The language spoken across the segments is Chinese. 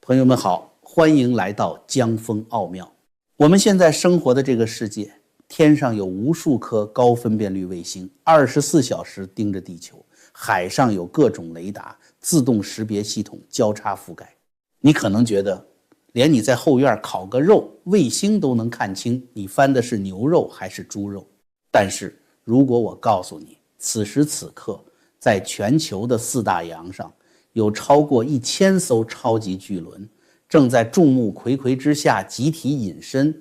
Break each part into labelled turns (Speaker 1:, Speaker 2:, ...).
Speaker 1: 朋友们好，欢迎来到江风奥妙。我们现在生活的这个世界，天上有无数颗高分辨率卫星，24小时盯着地球，海上有各种雷达、自动识别系统交叉覆盖。你可能觉得，连你在后院烤个肉，卫星都能看清你翻的是牛肉还是猪肉。但是如果我告诉你，此时此刻在全球的4大洋上，有超过1000艘超级巨轮正在众目睽睽之下集体隐身，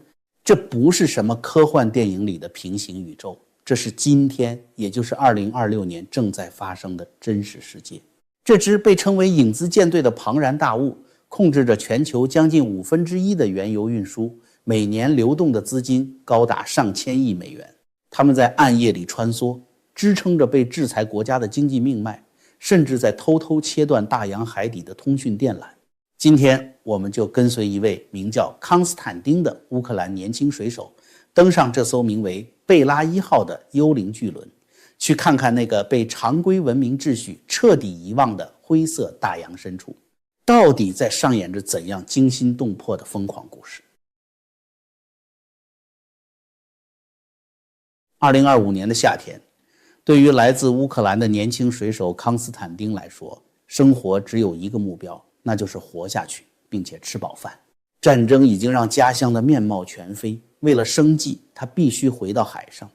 Speaker 1: 这不是什么科幻电影里的平行宇宙，这是今天，也就是2026年正在发生的真实世界。这支被称为影子舰队的庞然大物，控制着全球将近1/5的原油运输，每年流动的资金高达上千亿美元。他们在暗夜里穿梭，支撑着被制裁国家的经济命脉，甚至在偷偷切断大洋海底的通讯电缆。今天我们就跟随一位名叫康斯坦丁的乌克兰年轻水手，登上这艘名为贝拉1号的幽灵巨轮，去看看那个被常规文明秩序彻底遗忘的灰色大洋深处，到底在上演着怎样惊心动魄的疯狂故事。2025年的夏天，对于来自乌克兰的年轻水手康斯坦丁来说，生活只有一个目标，那就是活下去，并且吃饱饭。战争已经让家乡的面貌全非，为了生计，他必须回到海上。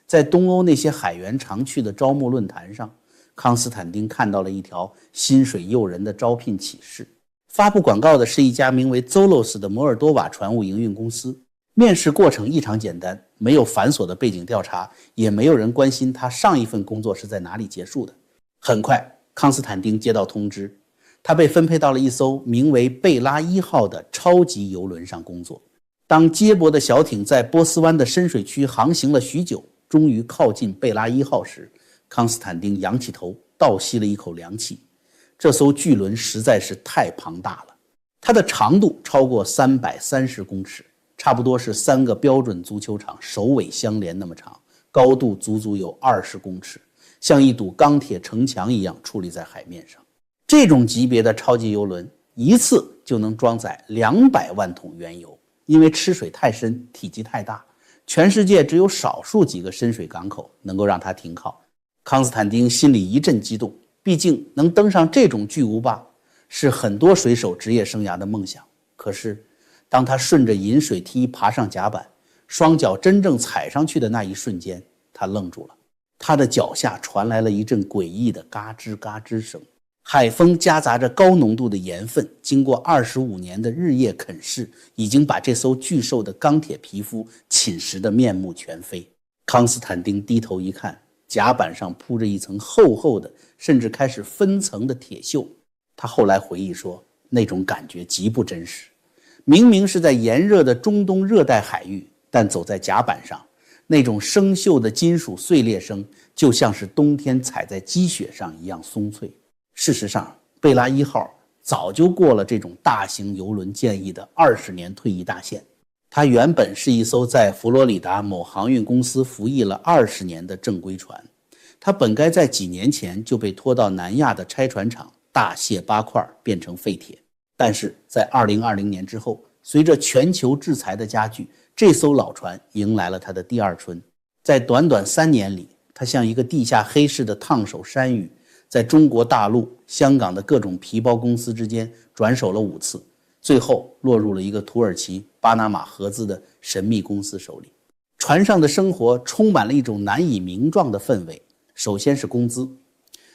Speaker 1: 在东欧那些海员常去的招募论坛上，康斯坦丁看到了一条薪水诱人的招聘启事。发布广告的是一家名为 Zolos 的摩尔多瓦船务营运公司。面试过程异常简单，没有繁琐的背景调查，也没有人关心他上一份工作是在哪里结束的。很快，康斯坦丁接到通知，他被分配到了一艘名为贝拉1号的超级游轮上工作。当接驳的小艇在波斯湾的深水区航行了许久，终于靠近贝拉1号时，康斯坦丁仰起头，倒吸了一口凉气。这艘巨轮实在是太庞大了，它的长度超过330公尺，差不多是3个标准足球场首尾相连那么长，高度足足有20公尺，像一堵钢铁城墙一样矗立在海面上。这种级别的超级游轮一次就能装载200万桶原油，因为吃水太深，体积太大，全世界只有少数几个深水港口能够让它停靠。康斯坦丁心里一阵激动，毕竟能登上这种巨无霸是很多水手职业生涯的梦想。可是当他顺着饮水梯爬上甲板，双脚真正踩上去的那一瞬间，他愣住了。他的脚下传来了一阵诡异的嘎吱嘎吱声，海风夹杂着高浓度的盐分，经过25年的日夜啃噬，已经把这艘巨兽的钢铁皮肤侵蚀得面目全非。康斯坦丁低头一看，甲板上铺着一层厚厚的，甚至开始分层的铁锈。他后来回忆说，那种感觉极不真实。明明是在炎热的中东热带海域，但走在甲板上，那种生锈的金属碎裂声就像是冬天踩在积雪上一样松脆。事实上，贝拉1号早就过了这种大型游轮建议的20年退役大限。它原本是一艘在佛罗里达某航运公司服役了20年的正规船，它本该在几年前就被拖到南亚的拆船厂大卸8块，变成废铁。但是在2020年之后，随着全球制裁的加剧，这艘老船迎来了它的第二春。在短短3年里，它像一个地下黑市的烫手山芋，在中国大陆、香港的各种皮包公司之间转手了5次，最后落入了一个土耳其巴拿马合资的神秘公司手里。船上的生活充满了一种难以名状的氛围。首先是工资，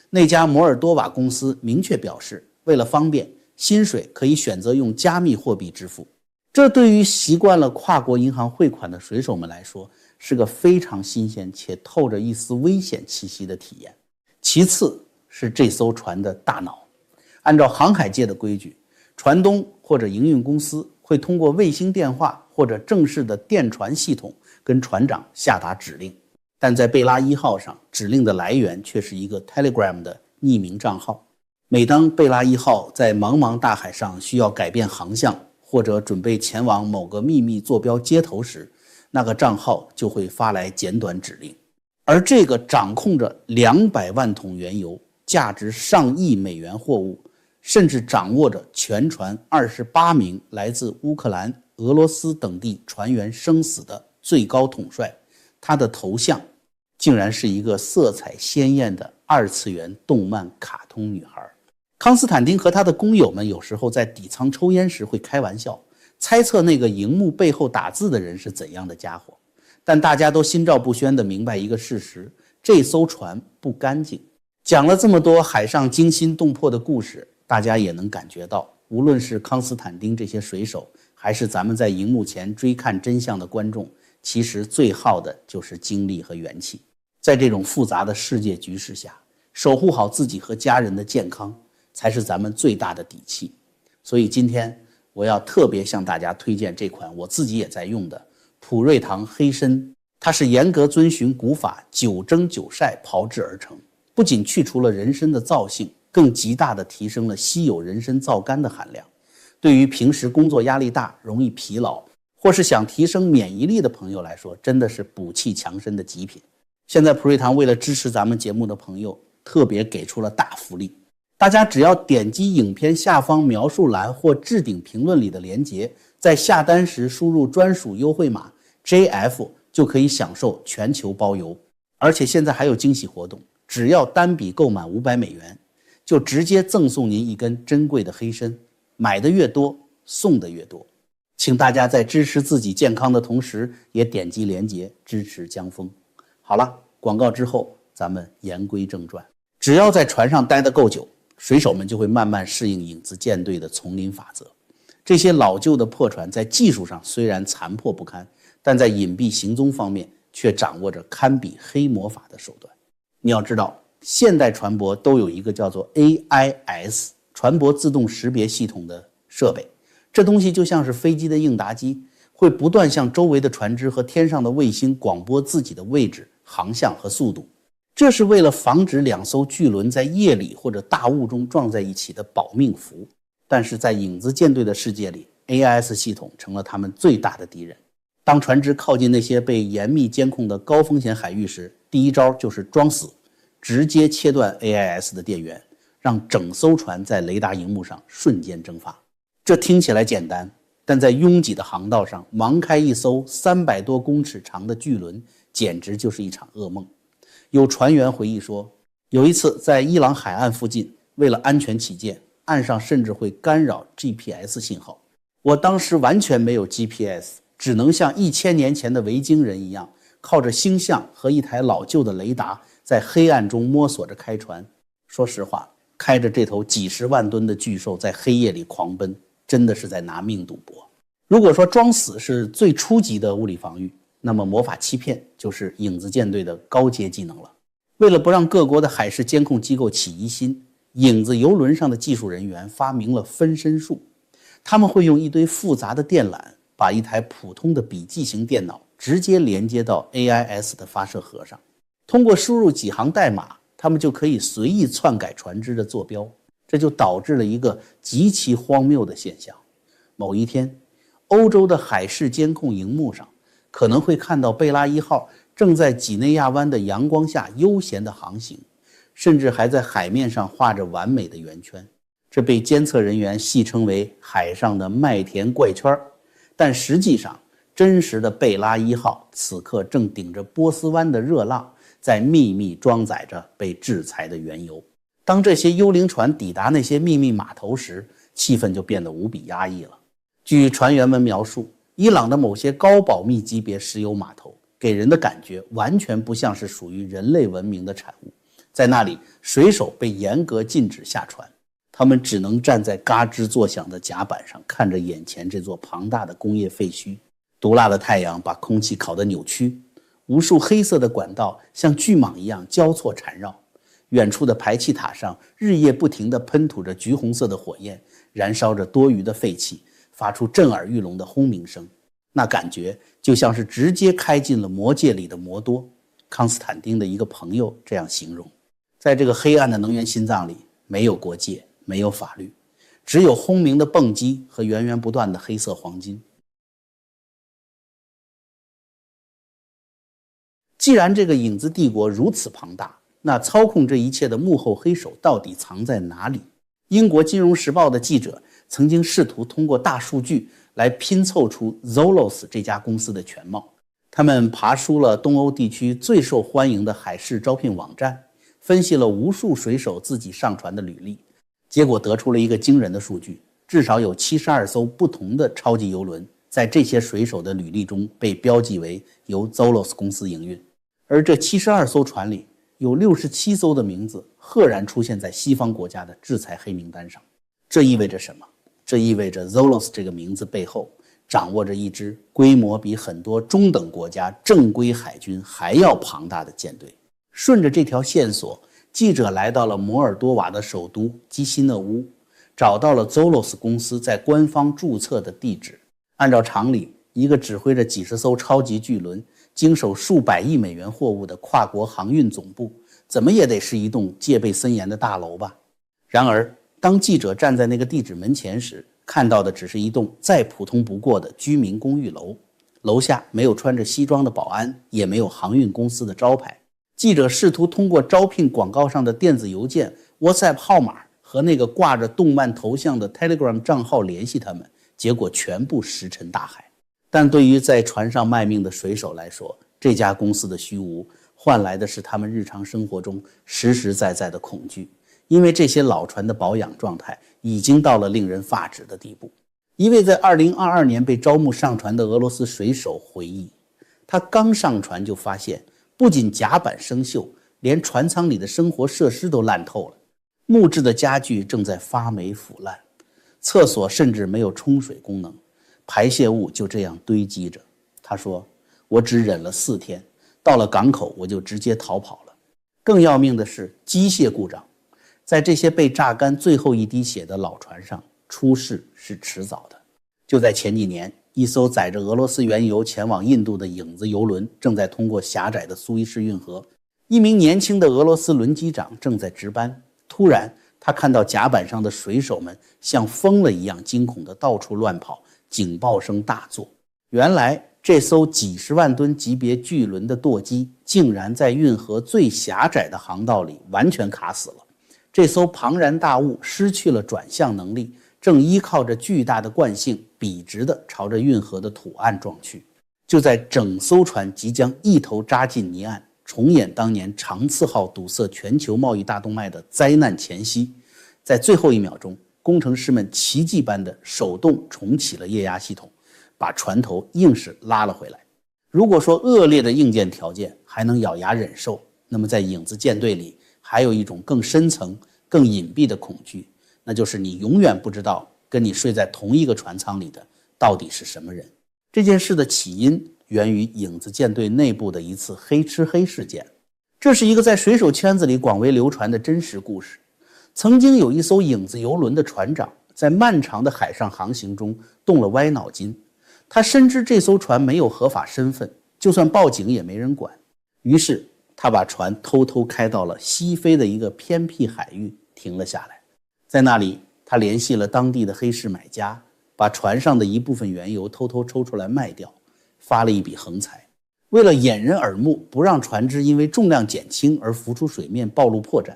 Speaker 1: 那家摩尔多瓦公司明确表示，为了方便，薪水可以选择用加密货币支付。这对于习惯了跨国银行汇款的水手们来说，是个非常新鲜且透着一丝危险气息的体验。其次是这艘船的大脑。按照航海界的规矩，船东或者营运公司会通过卫星电话或者正式的电传系统跟船长下达指令，但在贝拉1号上，指令的来源却是一个 Telegram 的匿名账号。每当贝拉1号在茫茫大海上需要改变航向，或者准备前往某个秘密坐标接头时，那个账号就会发来简短指令。而这个掌控着200万桶原油、价值上亿美元货物，甚至掌握着全船28名来自乌克兰、俄罗斯等地船员生死的最高统帅，他的头像竟然是一个色彩鲜艳的2次元动漫卡通女孩。康斯坦丁和他的工友们有时候在底舱抽烟时会开玩笑，猜测那个荧幕背后打字的人是怎样的家伙。但大家都心照不宣地明白一个事实，这艘船不干净。讲了这么多海上惊心动魄的故事，大家也能感觉到，无论是康斯坦丁这些水手，还是咱们在荧幕前追看真相的观众，其实最耗的就是精力和元气。在这种复杂的世界局势下，守护好自己和家人的健康才是咱们最大的底气。所以今天我要特别向大家推荐这款我自己也在用的普瑞堂黑参，它是严格遵循古法9蒸9晒炮制而成，不仅去除了人参的燥性，更极大地提升了稀有人参皂苷的含量。对于平时工作压力大、容易疲劳，或是想提升免疫力的朋友来说，真的是补气强身的极品。现在普瑞堂为了支持咱们节目的朋友，特别给出了大福利，大家只要点击影片下方描述栏或置顶评论里的连结，在下单时输入专属优惠码 JF， 就可以享受全球包邮。而且现在还有惊喜活动，只要单笔购满500美元，就直接赠送您一根珍贵的黑参，买的越多，送的越多。请大家在支持自己健康的同时，也点击连结支持江峰。好了，广告之后，咱们言归正传。只要在船上待得够久，水手们就会慢慢适应影子舰队的丛林法则。这些老旧的破船在技术上虽然残破不堪，但在隐蔽行踪方面却掌握着堪比黑魔法的手段。你要知道，现代船舶都有一个叫做 AIS 船舶自动识别系统的设备，这东西就像是飞机的应答机，会不断向周围的船只和天上的卫星广播自己的位置、航向和速度。这是为了防止2艘巨轮在夜里或者大雾中撞在一起的保命符。但是在影子舰队的世界里， AIS 系统成了他们最大的敌人。当船只靠近那些被严密监控的高风险海域时，第一招就是装死，直接切断 AIS 的电源，让整艘船在雷达荧幕上瞬间蒸发。这听起来简单，但在拥挤的航道上盲开一艘300多公尺长的巨轮，简直就是一场噩梦。有船员回忆说，有一次在伊朗海岸附近，为了安全起见，岸上甚至会干扰 GPS 信号。我当时完全没有 GPS， 只能像1000年前的维京人一样，靠着星象和一台老旧的雷达，在黑暗中摸索着开船。说实话，开着这头几十万吨的巨兽在黑夜里狂奔，真的是在拿命赌博。如果说装死是最初级的物理防御，那么魔法欺骗就是影子舰队的高阶技能了。为了不让各国的海事监控机构起疑心，影子游轮上的技术人员发明了分身术。他们会用一堆复杂的电缆，把一台普通的笔记型电脑直接连接到 AIS 的发射盒上，通过输入几行代码，他们就可以随意篡改船只的坐标。这就导致了一个极其荒谬的现象。某一天，欧洲的海事监控荧幕上可能会看到贝拉1号正在几内亚湾的阳光下悠闲地航行，甚至还在海面上画着完美的圆圈。这被监测人员戏称为海上的麦田怪圈。但实际上，真实的贝拉1号此刻正顶着波斯湾的热浪，在秘密装载着被制裁的原油。当这些幽灵船抵达那些秘密码头时，气氛就变得无比压抑了。据船员们描述，伊朗的某些高保密级别石油码头给人的感觉完全不像是属于人类文明的产物。在那里，水手被严格禁止下船，他们只能站在嘎吱作响的甲板上，看着眼前这座庞大的工业废墟。毒辣的太阳把空气烤得扭曲，无数黑色的管道像巨蟒一样交错缠绕。远处的排气塔上日夜不停地喷吐着橘红色的火焰，燃烧着多余的废气，发出震耳欲聋的轰鸣声。那感觉就像是直接开进了魔界里的魔多。康斯坦丁的一个朋友这样形容，在这个黑暗的能源心脏里，没有国界，没有法律，只有轰鸣的蹦机和源源不断的黑色黄金。既然这个影子帝国如此庞大，那操控这一切的幕后黑手到底藏在哪里？英国金融时报的记者曾经试图通过大数据来拼凑出 Zollos 这家公司的全貌。他们爬梳了东欧地区最受欢迎的海事招聘网站，分析了无数水手自己上传的履历，结果得出了一个惊人的数据，至少有72艘不同的超级邮轮在这些水手的履历中被标记为由 Zollos 公司营运，而这72艘船里有67艘的名字赫然出现在西方国家的制裁黑名单上。这意味着什么？这意味着 Zollos 这个名字背后掌握着一支规模比很多中等国家正规海军还要庞大的舰队。顺着这条线索，记者来到了摩尔多瓦的首都基西讷乌，找到了 Zollos 公司在官方注册的地址。按照常理，一个指挥着几十艘超级巨轮经手数百亿美元货物的跨国航运总部，怎么也得是一栋戒备森严的大楼吧。然而当记者站在那个地址门前时，看到的只是一栋再普通不过的居民公寓楼，楼下没有穿着西装的保安，也没有航运公司的招牌。记者试图通过招聘广告上的电子邮件、WhatsApp 号码和那个挂着动漫头像的 Telegram 账号联系他们，结果全部石沉大海。但对于在船上卖命的水手来说，这家公司的虚无换来的是他们日常生活中实实在在的恐惧，因为这些老船的保养状态已经到了令人发指的地步。一位在2022年被招募上船的俄罗斯水手回忆，他刚上船就发现，不仅甲板生锈，连船舱里的生活设施都烂透了，木质的家具正在发霉腐烂，厕所甚至没有冲水功能，排泄物就这样堆积着。他说，我只忍了4天，到了港口我就直接逃跑了。更要命的是机械故障，在这些被榨干最后一滴血的老船上，出事是迟早的。就在前几年，一艘载着俄罗斯原油前往印度的影子油轮正在通过狭窄的苏伊士运河，一名年轻的俄罗斯轮机长正在值班。突然他看到甲板上的水手们像疯了一样惊恐地到处乱跑，警报声大作。原来这艘几十万吨级别巨轮的舵机竟然在运河最狭窄的航道里完全卡死了。这艘庞然大物失去了转向能力，正依靠着巨大的惯性笔直地朝着运河的土岸撞去。就在整艘船即将一头扎进泥岸，重演当年长次号堵塞全球贸易大动脉的灾难前夕，在最后1秒钟，工程师们奇迹般的手动重启了液压系统，把船头硬是拉了回来。如果说恶劣的硬件条件还能咬牙忍受，那么在影子舰队里还有一种更深层、更隐蔽的恐惧，那就是你永远不知道跟你睡在同一个船舱里的到底是什么人。这件事的起因源于影子舰队内部的一次黑吃黑事件。这是一个在水手圈子里广为流传的真实故事。曾经有一艘影子游轮的船长在漫长的海上航行中动了歪脑筋，他深知这艘船没有合法身份，就算报警也没人管，于是他把船偷偷开到了西非的一个偏僻海域停了下来。在那里，他联系了当地的黑市买家，把船上的一部分原油偷偷抽出来卖掉，发了一笔横财。为了掩人耳目，不让船只因为重量减轻而浮出水面暴露破绽，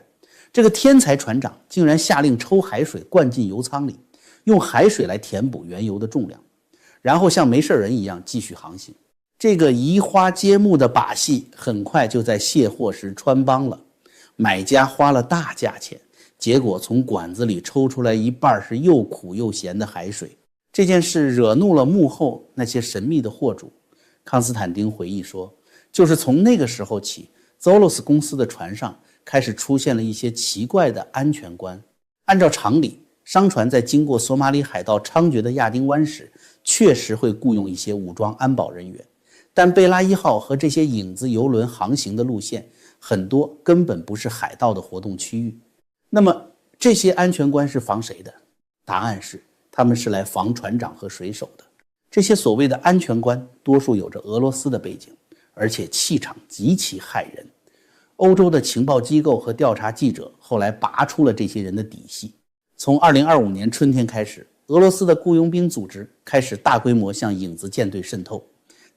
Speaker 1: 这个天才船长竟然下令抽海水灌进油舱里，用海水来填补原油的重量，然后像没事人一样继续航行。这个移花接木的把戏很快就在卸货时穿帮了，买家花了大价钱，结果从管子里抽出来一半是又苦又咸的海水。这件事惹怒了幕后那些神秘的货主。康斯坦丁回忆说，就是从那个时候起， Zollos 公司的船上开始出现了一些奇怪的安全官。按照常理，商船在经过索马里海盗猖獗的亚丁湾时，确实会雇佣一些武装安保人员，但贝拉1号和这些影子游轮航行的路线很多根本不是海盗的活动区域。那么这些安全官是防谁的？答案是他们是来防船长和水手的。这些所谓的安全官多数有着俄罗斯的背景，而且气场极其骇人。欧洲的情报机构和调查记者后来拔出了这些人的底细。从2025年春天开始，俄罗斯的雇佣兵组织开始大规模向影子舰队渗透，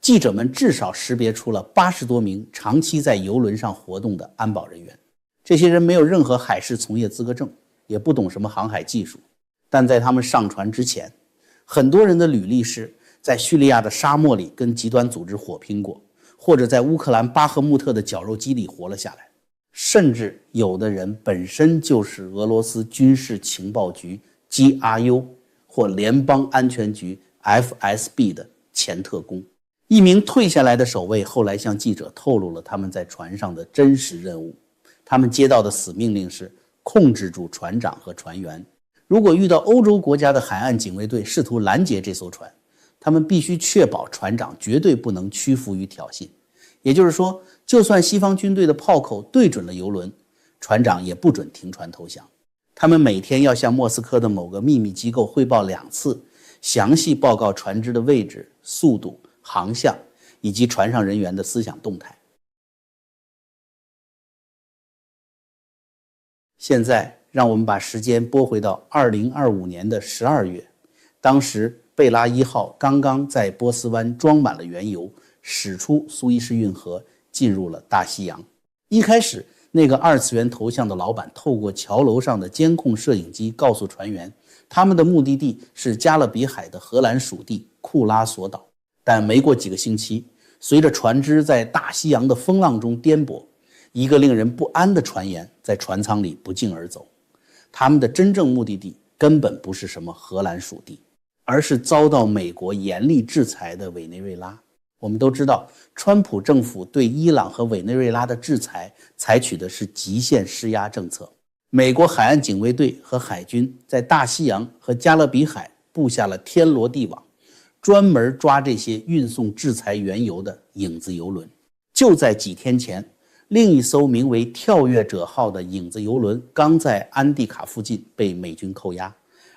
Speaker 1: 记者们至少识别出了80多名长期在游轮上活动的安保人员。这些人没有任何海事从业资格证，也不懂什么航海技术，但在他们上船之前，很多人的履历是在叙利亚的沙漠里跟极端组织火拼过，或者在乌克兰巴赫穆特的绞肉机里活了下来，甚至有的人本身就是俄罗斯军事情报局 GRU 或联邦安全局 FSB 的前特工。一名退下来的守卫后来向记者透露了他们在船上的真实任务，他们接到的死命令是控制住船长和船员，如果遇到欧洲国家的海岸警卫队试图拦截这艘船，他们必须确保船长绝对不能屈服于挑衅。也就是说，就算西方军队的炮口对准了油轮，船长也不准停船投降。他们每天要向莫斯科的某个秘密机构汇报2次，详细报告船只的位置、速度、航向以及船上人员的思想动态。现在让我们把时间拨回到2025年的12月，当时贝拉1号刚刚在波斯湾装满了原油，驶出苏伊士运河，进入了大西洋。一开始，那个2次元头像的老板透过桥楼上的监控摄影机告诉船员，他们的目的地是加勒比海的荷兰属地库拉索岛。但没过几个星期，随着船只在大西洋的风浪中颠簸，一个令人不安的传言在船舱里不胫而走。他们的真正目的地根本不是什么荷兰属地，而是遭到美国严厉制裁的委内瑞拉。我们都知道，川普政府对伊朗和委内瑞拉的制裁采取的是极限施压政策。美国海岸警卫队和海军在大西洋和加勒比海布下了天罗地网，专门抓这些运送制裁原油的影子油轮。就在几天前，另一艘名为跳跃者号的影子油轮刚在安蒂卡附近被美军扣押，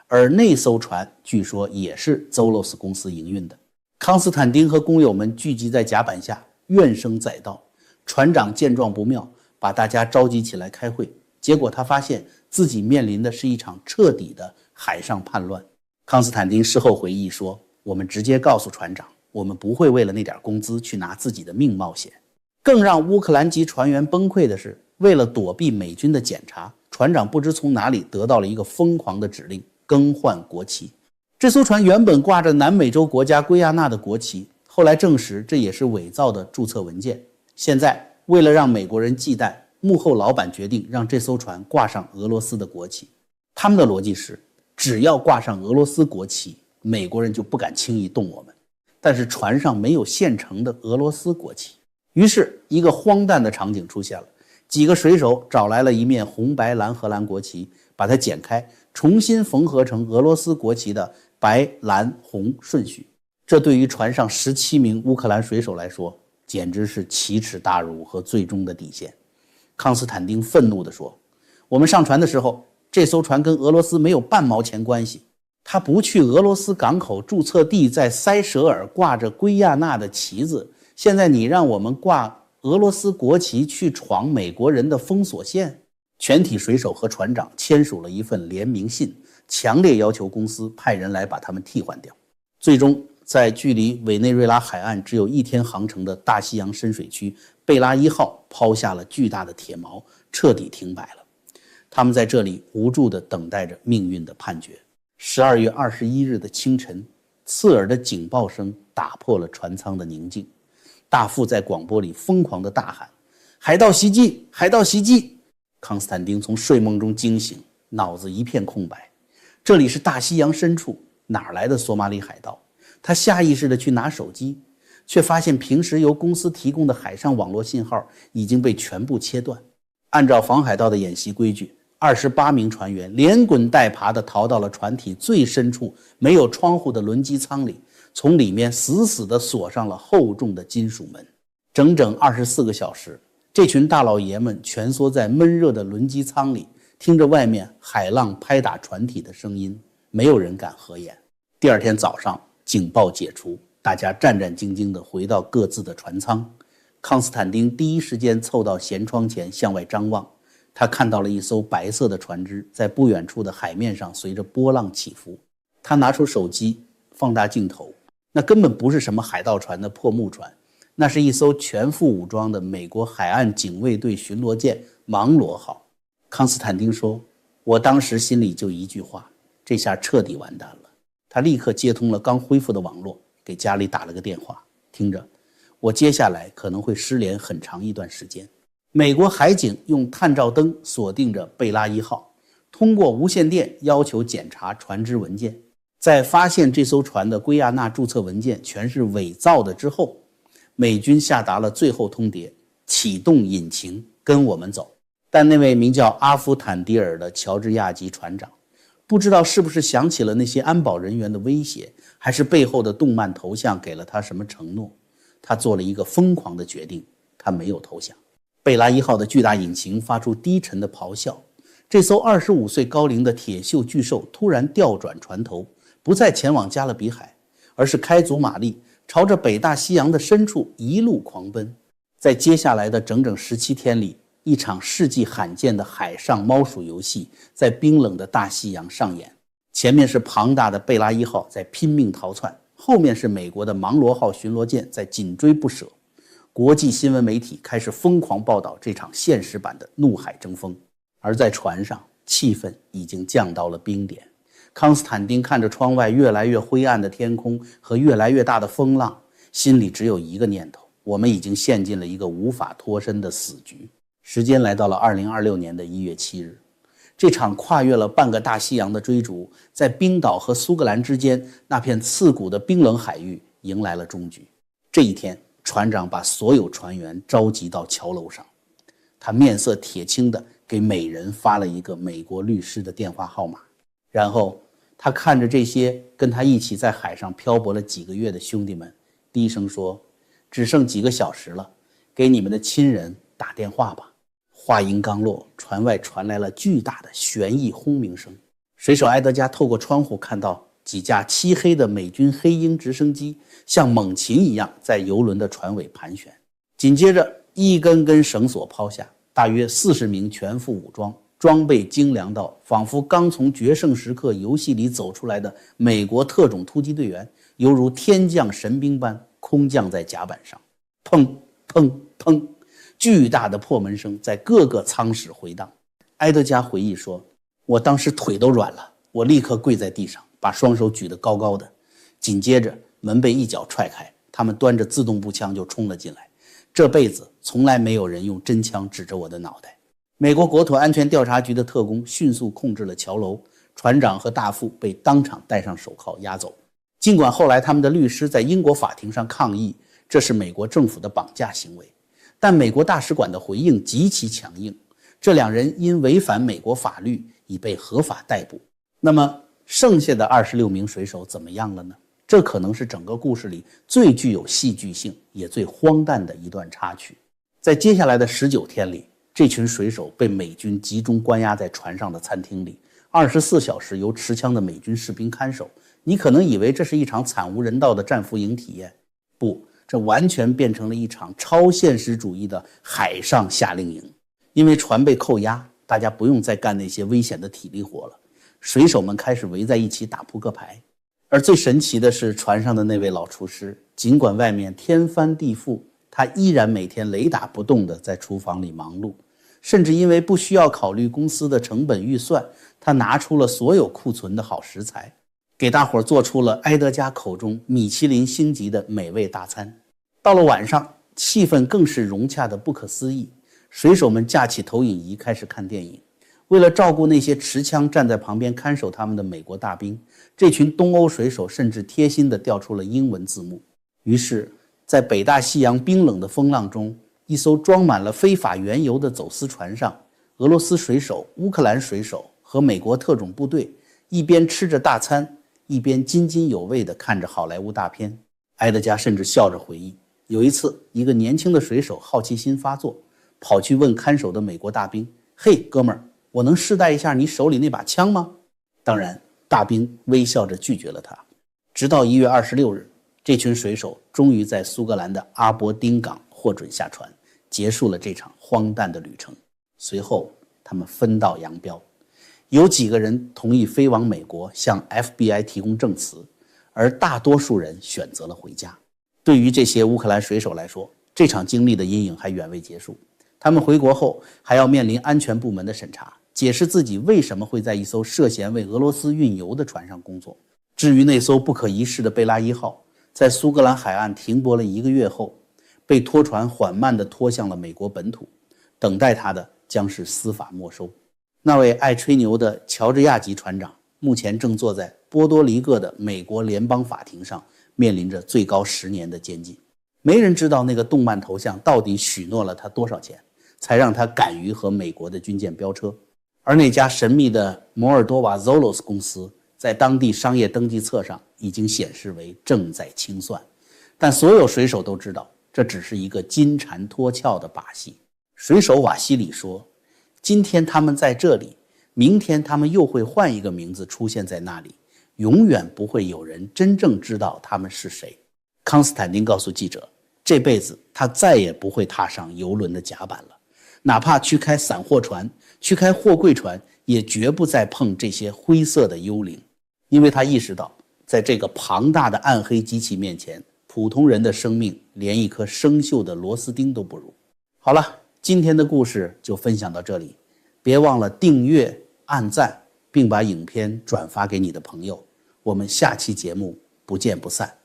Speaker 1: 而那艘船据说也是Zolos公司营运的。康斯坦丁和工友们聚集在甲板下，怨声载道。船长见状不妙，把大家召集起来开会，结果他发现自己面临的是一场彻底的海上叛乱。康斯坦丁事后回忆说，我们直接告诉船长，我们不会为了那点工资去拿自己的命冒险。更让乌克兰籍船员崩溃的是，为了躲避美军的检查，船长不知从哪里得到了一个疯狂的指令，更换国旗。这艘船原本挂着南美洲国家圭亚那的国旗，后来证实这也是伪造的注册文件。现在为了让美国人忌惮，幕后老板决定让这艘船挂上俄罗斯的国旗。他们的逻辑是，只要挂上俄罗斯国旗，美国人就不敢轻易动我们。但是船上没有现成的俄罗斯国旗，于是一个荒诞的场景出现了。几个水手找来了一面红白蓝荷兰国旗，把它剪开，重新缝合成俄罗斯国旗的白蓝红顺序。这对于船上17名乌克兰水手来说，简直是奇耻大辱和最终的底线。康斯坦丁愤怒地说，我们上船的时候，这艘船跟俄罗斯没有半毛钱关系，他不去俄罗斯港口注册地在塞舌尔挂着圭亚那的旗子，现在你让我们挂俄罗斯国旗去闯美国人的封锁线。全体水手和船长签署了一份联名信，强烈要求公司派人来把他们替换掉。最终在距离委内瑞拉海岸只有1天航程的大西洋深水区，贝拉1号抛下了巨大的铁锚，彻底停摆了。他们在这里无助地等待着命运的判决。12月21日的清晨，刺耳的警报声打破了船舱的宁静。大副在广播里疯狂地大喊，海盗袭击，海盗袭击！康斯坦丁从睡梦中惊醒，脑子一片空白。这里是大西洋深处，哪来的索马里海盗？他下意识地去拿手机，却发现平时由公司提供的海上网络信号已经被全部切断。按照防海盗的演习规矩，28名船员连滚带爬地逃到了船体最深处没有窗户的轮机舱里，从里面死死地锁上了厚重的金属门。整整24个小时，这群大老爷们蜷缩在闷热的轮机舱里，听着外面海浪拍打船体的声音，没有人敢合眼。第二天早上，警报解除，大家战战兢兢地回到各自的船舱。康斯坦丁第一时间凑到舷窗前向外张望，他看到了一艘白色的船只在不远处的海面上随着波浪起伏。他拿出手机放大镜头，那根本不是什么海盗船的破木船，那是一艘全副武装的美国海岸警卫队巡逻舰芒罗号。康斯坦丁说，我当时心里就一句话，这下彻底完蛋了。他立刻接通了刚恢复的网络，给家里打了个电话，听着，我接下来可能会失联很长一段时间。美国海警用探照灯锁定着贝拉1号，通过无线电要求检查船只文件，在发现这艘船的圭亚那注册文件全是伪造的之后，美军下达了最后通牒，启动引擎跟我们走。但那位名叫阿夫坦迪尔的乔治亚级船长，不知道是不是想起了那些安保人员的威胁，还是背后的动漫头像给了他什么承诺，他做了一个疯狂的决定，他没有投降。贝拉1号的巨大引擎发出低沉的咆哮，这艘25岁高龄的铁锈巨兽突然调转船头，不再前往加勒比海，而是开足马力，朝着北大西洋的深处一路狂奔。在接下来的整整17天里，一场世纪罕见的海上猫鼠游戏在冰冷的大西洋上演。前面是庞大的贝拉1号在拼命逃窜，后面是美国的芒罗号巡逻舰在紧追不舍。国际新闻媒体开始疯狂报道这场现实版的怒海争锋，而在船上，气氛已经降到了冰点。康斯坦丁看着窗外越来越灰暗的天空和越来越大的风浪，心里只有一个念头：我们已经陷进了一个无法脱身的死局。时间来到了2026年的1月7日，这场跨越了半个大西洋的追逐，在冰岛和苏格兰之间那片刺骨的冰冷海域迎来了终局。这一天，船长把所有船员召集到桥楼上，他面色铁青地给每人发了一个美国律师的电话号码，然后他看着这些跟他一起在海上漂泊了几个月的兄弟们，低声说：只剩几个小时了，给你们的亲人打电话吧。话音刚落，船外传来了巨大的旋翼轰鸣声。水手埃德加透过窗户看到几架漆黑的美军黑鹰直升机像猛禽一样在游轮的船尾盘旋，紧接着一根根绳索抛下，大约40名全副武装、装备精良到仿佛刚从决胜时刻游戏里走出来的美国特种突击队员，犹如天降神兵般空降在甲板上。砰砰砰，巨大的破门声在各个舱室回荡。埃德加回忆说：我当时腿都软了，我立刻跪在地上，把双手举得高高的。紧接着门被一脚踹开，他们端着自动步枪就冲了进来。这辈子从来没有人用真枪指着我的脑袋。美国国土安全调查局的特工迅速控制了桥楼，船长和大副被当场戴上手铐押走。尽管后来他们的律师在英国法庭上抗议这是美国政府的绑架行为，但美国大使馆的回应极其强硬，这两人因违反美国法律已被合法逮捕。那么剩下的26名水手怎么样了呢？这可能是整个故事里最具有戏剧性也最荒诞的一段插曲。在接下来的19天里，这群水手被美军集中关押在船上的餐厅里，24小时由持枪的美军士兵看守。你可能以为这是一场惨无人道的战俘营体验，不，这完全变成了一场超现实主义的海上夏令营。因为船被扣押，大家不用再干那些危险的体力活了，水手们开始围在一起打扑克牌。而最神奇的是，船上的那位老厨师，尽管外面天翻地覆，他依然每天雷打不动地在厨房里忙碌，甚至因为不需要考虑公司的成本预算，他拿出了所有库存的好食材，给大伙做出了埃德加口中米其林星级的美味大餐。到了晚上，气氛更是融洽的不可思议，水手们架起投影仪开始看电影。为了照顾那些持枪站在旁边看守他们的美国大兵，这群东欧水手甚至贴心地调出了英文字幕。于是在北大西洋冰冷的风浪中，一艘装满了非法原油的走私船上，俄罗斯水手、乌克兰水手和美国特种部队一边吃着大餐，一边津津有味地看着好莱坞大片。埃德加甚至笑着回忆，有一次一个年轻的水手好奇心发作，跑去问看守的美国大兵：嘿哥们儿，我能试戴一下你手里那把枪吗？当然，大兵微笑着拒绝了他。直到1月26日，这群水手终于在苏格兰的阿伯丁港获准下船，结束了这场荒诞的旅程。随后他们分道扬镳，有几个人同意飞往美国向 FBI 提供证词，而大多数人选择了回家。对于这些乌克兰水手来说，这场经历的阴影还远未结束，他们回国后还要面临安全部门的审查，解释自己为什么会在一艘涉嫌为俄罗斯运油的船上工作。至于那艘不可一世的贝拉1号，在苏格兰海岸停泊了1个月后，被拖船缓慢地拖向了美国本土，等待他的将是司法没收。那位爱吹牛的乔治亚级船长目前正坐在波多黎各的美国联邦法庭上，面临着最高10年的监禁。没人知道那个动漫头像到底许诺了他多少钱，才让他敢于和美国的军舰飙车。而那家神秘的摩尔多瓦 Zolos 公司在当地商业登记册上已经显示为正在清算，但所有水手都知道这只是一个金蝉脱壳的把戏。水手瓦西里说，今天他们在这里，明天他们又会换一个名字出现在那里，永远不会有人真正知道他们是谁。康斯坦丁告诉记者，这辈子他再也不会踏上游轮的甲板了，哪怕去开散货船，去开货柜船，也绝不再碰这些灰色的幽灵。因为他意识到，在这个庞大的暗黑机器面前，普通人的生命连一颗生锈的螺丝钉都不如。好了，今天的故事就分享到这里，别忘了订阅、按赞，并把影片转发给你的朋友。我们下期节目不见不散。